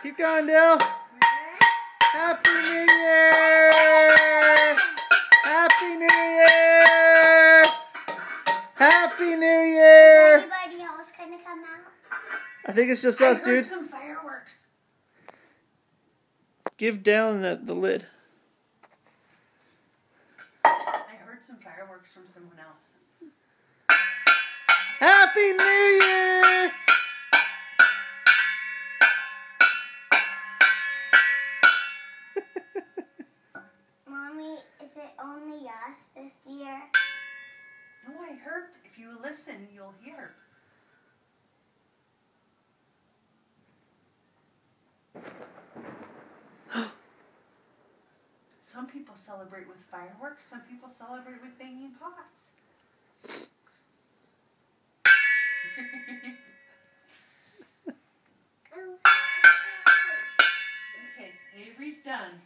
Keep going, Dale. Happy New Year! Happy New Year! Happy New Year! Is anybody else gonna come out? I think it's just us, dude. I heard some fireworks. Give Dalen the lid. I heard some fireworks from someone else. Happy New Year! Mommy, is it only us this year? No, I heard. If you listen, you'll hear. Some people celebrate with fireworks. Some people celebrate with banging pots. Okay, Avery's done.